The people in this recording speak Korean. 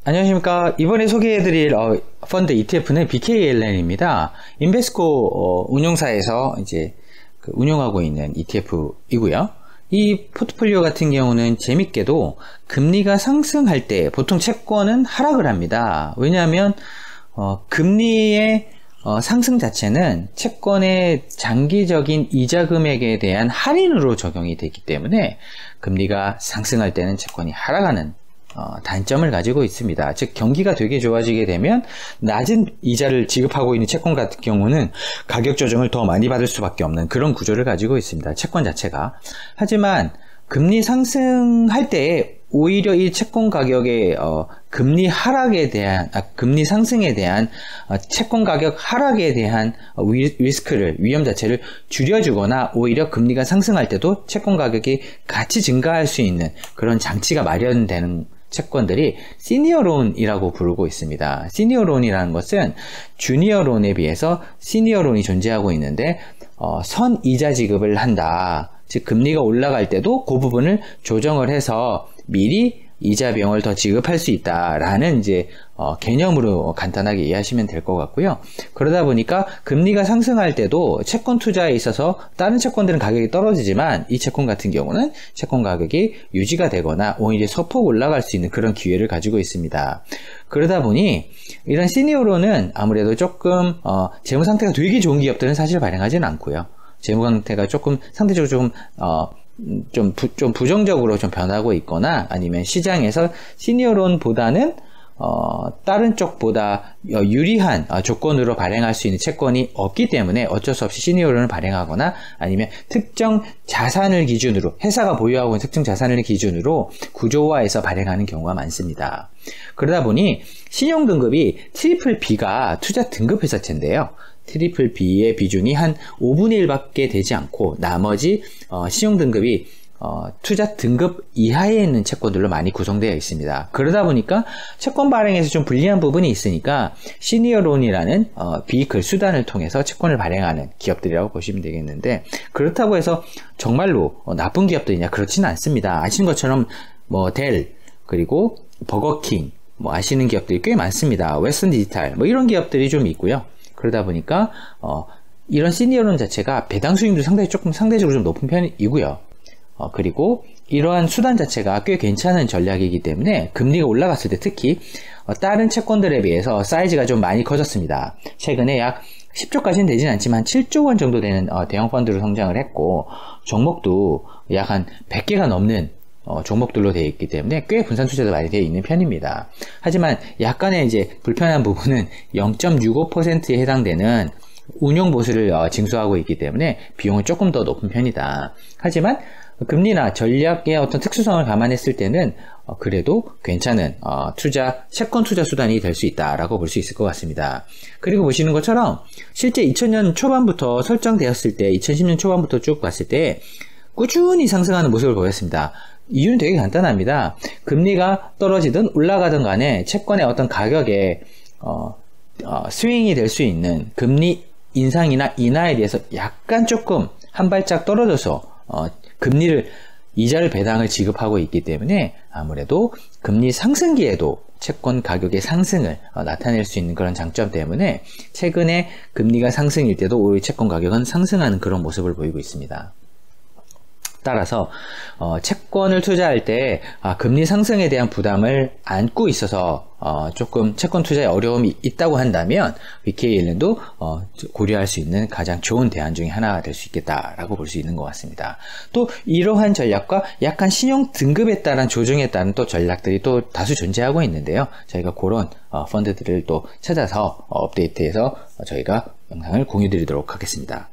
안녕하십니까. 이번에 소개해드릴 펀드 ETF는 BKLN입니다. 인베스코 운용사에서 이제 운용하고 있는 ETF이고요. 이 포트폴리오 같은 경우는 재밌게도 금리가 상승할 때 보통 채권은 하락을 합니다. 왜냐하면 금리의 상승 자체는 채권의 장기적인 이자 금액에 대한 할인으로 적용이 되기 때문에 금리가 상승할 때는 채권이 하락하는 단점을 가지고 있습니다. 즉 경기가 되게 좋아지게 되면 낮은 이자를 지급하고 있는 채권 같은 경우는 가격 조정을 더 많이 받을 수밖에 없는 그런 구조를 가지고 있습니다. 채권 자체가. 하지만 금리 상승할 때 오히려 이 채권 가격의 금리 하락에 대한 금리 상승에 대한 채권 가격 하락에 대한 리스크를 위험 자체를 줄여주거나 오히려 금리가 상승할 때도 채권 가격이 같이 증가할 수 있는 그런 장치가 마련되는 채권들이 시니어론이라고 부르고 있습니다. 시니어론이라는 것은 주니어론에 비해서 시니어론이 존재하고 있는데 선이자 지급을 한다. 즉 금리가 올라갈 때도 그 부분을 조정을 해서 미리 이자 비용을 더 지급할 수 있다라는 이제 개념으로 간단하게 이해하시면 될 것 같고요. 그러다 보니까 금리가 상승할 때도 채권 투자에 있어서 다른 채권들은 가격이 떨어지지만 이 채권 같은 경우는 채권 가격이 유지가 되거나 오히려 소폭 올라갈 수 있는 그런 기회를 가지고 있습니다. 그러다 보니 이런 시니어로는 아무래도 조금 재무 상태가 되게 좋은 기업들은 사실 발행하지는 않고요. 재무 상태가 조금 상대적으로 좀 부정적으로 좀 변하고 있거나 아니면 시장에서 시니어론보다는 다른 쪽보다 유리한 조건으로 발행할 수 있는 채권이 없기 때문에 어쩔 수 없이 시니어론을 발행하거나 아니면 특정 자산을 기준으로 회사가 보유하고 있는 특정 자산을 기준으로 구조화해서 발행하는 경우가 많습니다. 그러다 보니 신용 등급이 트리플 B가 투자 등급 회사채인데요. 트리플 B의 비중이 한 5분의 1밖에 되지 않고 나머지 신용 등급이 투자 등급 이하에 있는 채권들로 많이 구성되어 있습니다. 그러다 보니까 채권 발행에서 좀 불리한 부분이 있으니까 시니어론이라는 비이클 수단을 통해서 채권을 발행하는 기업들이라고 보시면 되겠는데 그렇다고 해서 정말로 나쁜 기업들이냐 그렇지는 않습니다. 아시는 것처럼 델 그리고 버거킹 아시는 기업들이 꽤 많습니다. 웨스턴 디지털 이런 기업들이 좀 있고요. 그러다 보니까 이런 시니어론 자체가 배당 수익도 상대적으로 좀 높은 편이고요. 그리고 이러한 수단 자체가 꽤 괜찮은 전략이기 때문에 금리가 올라갔을 때 특히 다른 채권들에 비해서 사이즈가 좀 많이 커졌습니다. 최근에 약 10조까지는 되진 않지만 7조 원 정도 되는 대형 펀드로 성장을 했고 종목도 약 한 100개가 넘는 종목들로 되어 있기 때문에 꽤 분산 투자도 많이 되어 있는 편입니다. 하지만 약간의 이제 불편한 부분은 0.65%에 해당되는 운용 보수를 징수하고 있기 때문에 비용은 조금 더 높은 편이다. 하지만 금리나 전략의 어떤 특수성을 감안했을 때는 그래도 괜찮은 채권 투자 수단이 될 수 있다라고 볼 수 있을 것 같습니다. 그리고 보시는 것처럼 실제 2000년 초반부터 설정되었을 때 2010년 초반부터 쭉 봤을 때 꾸준히 상승하는 모습을 보였습니다. 이유는 되게 간단합니다. 금리가 떨어지든 올라가든 간에 채권의 어떤 가격에 스윙이 될 수 있는 금리 인상이나 인하에 대해서 약간 조금 한 발짝 떨어져서 이자를 배당을 지급하고 있기 때문에 아무래도 금리 상승기에도 채권 가격의 상승을 나타낼 수 있는 그런 장점 때문에 최근에 금리가 상승일 때도 오히려 채권 가격은 상승하는 그런 모습을 보이고 있습니다. 따라서 채권을 투자할 때 금리 상승에 대한 부담을 안고 있어서 조금 채권 투자에 어려움이 있다고 한다면 BKLN도 고려할 수 있는 가장 좋은 대안 중에 하나가 될 수 있겠다라고 볼 수 있는 것 같습니다. 또 이러한 전략과 약간 신용 등급에 따른 조정에 따른 또 전략들이 또 다수 존재하고 있는데요. 저희가 그런 펀드들을 또 찾아서 업데이트해서 저희가 영상을 공유 드리도록 하겠습니다.